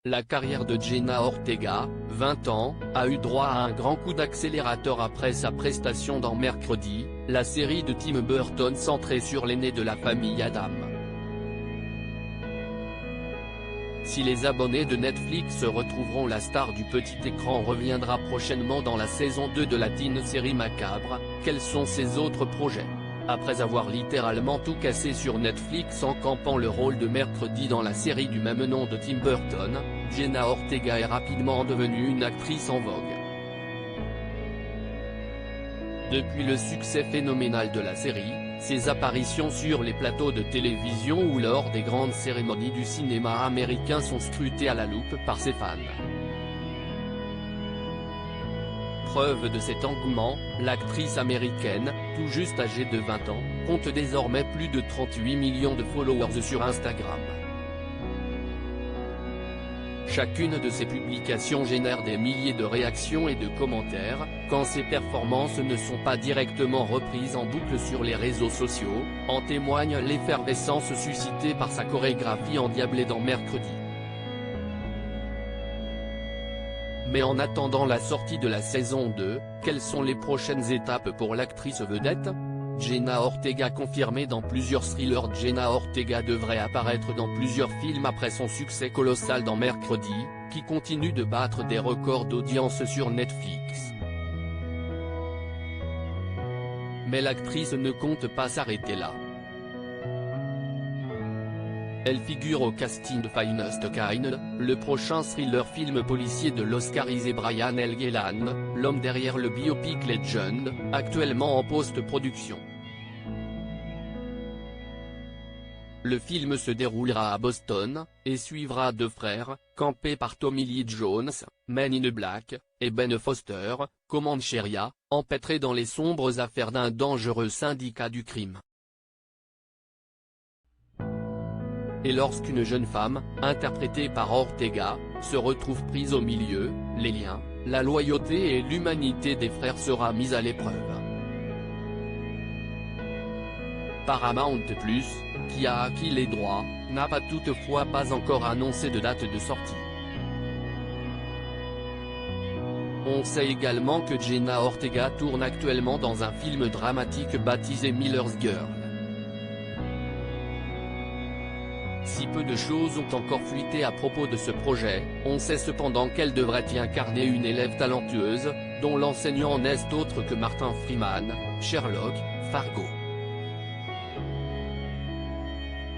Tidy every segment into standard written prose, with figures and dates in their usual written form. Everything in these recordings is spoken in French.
La carrière de Jenna Ortega, 20 ans, a eu droit à un grand coup d'accélérateur après sa prestation dans Mercredi, la série de Tim Burton centrée sur l'aîné de la famille Adam. Si les abonnés de Netflix retrouveront la star du petit écran reviendra prochainement dans la saison 2 de la teen série macabre, quels sont ses autres projets? Après avoir littéralement tout cassé sur Netflix en campant le rôle de Mercredi dans la série du même nom de Tim Burton, Jenna Ortega est rapidement devenue une actrice en vogue. Depuis le succès phénoménal de la série, ses apparitions sur les plateaux de télévision ou lors des grandes cérémonies du cinéma américain sont scrutées à la loupe par ses fans. Preuve de cet engouement, l'actrice américaine, tout juste âgée de 20 ans, compte désormais plus de 38 millions de followers sur Instagram. Chacune de ses publications génère des milliers de réactions et de commentaires, quand ses performances ne sont pas directement reprises en boucle sur les réseaux sociaux, en témoigne l'effervescence suscitée par sa chorégraphie endiablée dans Mercredi. Mais en attendant la sortie de la saison 2, quelles sont les prochaines étapes pour l'actrice vedette? Jenna Ortega confirmée dans plusieurs thrillers. Jenna Ortega devrait apparaître dans plusieurs films après son succès colossal dans Mercredi, qui continue de battre des records d'audience sur Netflix. Mais l'actrice ne compte pas s'arrêter là. Elle figure au casting de Finest Kind, le prochain thriller film policier de l'oscarisé Brian Helgeland, l'homme derrière le biopic Legend, actuellement en post-production. Le film se déroulera à Boston, et suivra deux frères, campés par Tommy Lee Jones, Men in Black, et Ben Foster, Comancheria, empêtrés dans les sombres affaires d'un dangereux syndicat du crime. Et lorsqu'une jeune femme, interprétée par Ortega, se retrouve prise au milieu, les liens, la loyauté et l'humanité des frères sera mise à l'épreuve. Paramount+, qui a acquis les droits, n'a toutefois pas encore annoncé de date de sortie. On sait également que Jenna Ortega tourne actuellement dans un film dramatique baptisé Miller's Girl. Si peu de choses ont encore fuité à propos de ce projet, on sait cependant qu'elle devrait y incarner une élève talentueuse, dont l'enseignant n'est autre que Martin Freeman, Sherlock, Fargo.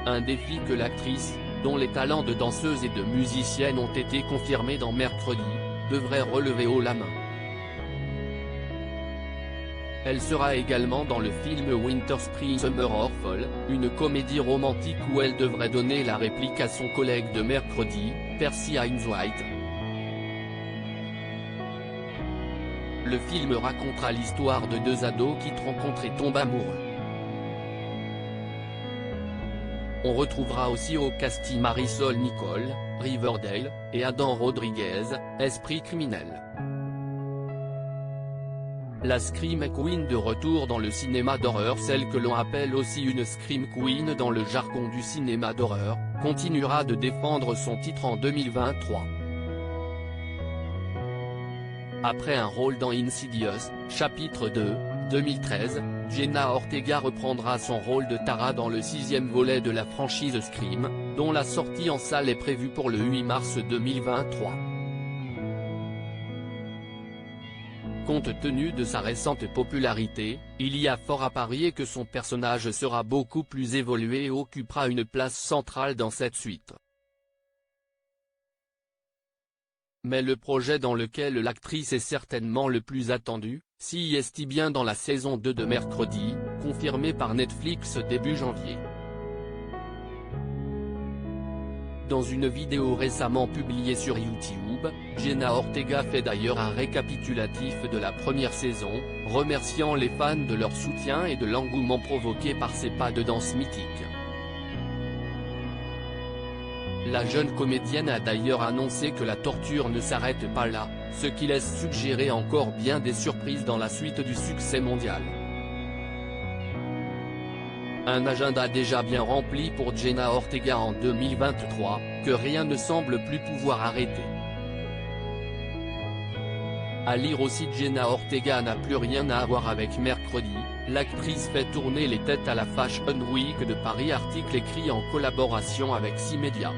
Un défi que l'actrice, dont les talents de danseuse et de musicienne ont été confirmés dans Mercredi, devrait relever haut la main. Elle sera également dans le film Winter Spring Summer or Fall, une comédie romantique où elle devrait donner la réplique à son collègue de Mercredi, Percy White. Le film racontera l'histoire de deux ados qui se rencontrent et tombent amoureux. On retrouvera aussi au casting Marisol Nicole, Riverdale, et Adam Rodriguez, Esprit criminel. La Scream Queen de retour dans le cinéma d'horreur, celle que l'on appelle aussi une Scream Queen dans le jargon du cinéma d'horreur, continuera de défendre son titre en 2023. Après un rôle dans Insidious, chapitre 2, 2013, Jenna Ortega reprendra son rôle de Tara dans le 6e volet de la franchise Scream, dont la sortie en salle est prévue pour le 8 mars 2023. Compte tenu de sa récente popularité, il y a fort à parier que son personnage sera beaucoup plus évolué et occupera une place centrale dans cette suite. Mais le projet dans lequel l'actrice est certainement le plus attendue, s'y est bien dans la saison 2 de Mercredi, confirmée par Netflix début janvier. Dans une vidéo récemment publiée sur YouTube, Jenna Ortega fait d'ailleurs un récapitulatif de la première saison, remerciant les fans de leur soutien et de l'engouement provoqué par ses pas de danse mythiques. La jeune comédienne a d'ailleurs annoncé que la torture ne s'arrête pas là, ce qui laisse suggérer encore bien des surprises dans la suite du succès mondial. Un agenda déjà bien rempli pour Jenna Ortega en 2023, que rien ne semble plus pouvoir arrêter. À lire aussi, Jenna Ortega n'a plus rien à voir avec mercredi, l'actrice fait tourner les têtes à la Fashion Week de Paris, article écrit en collaboration avec 6 médias.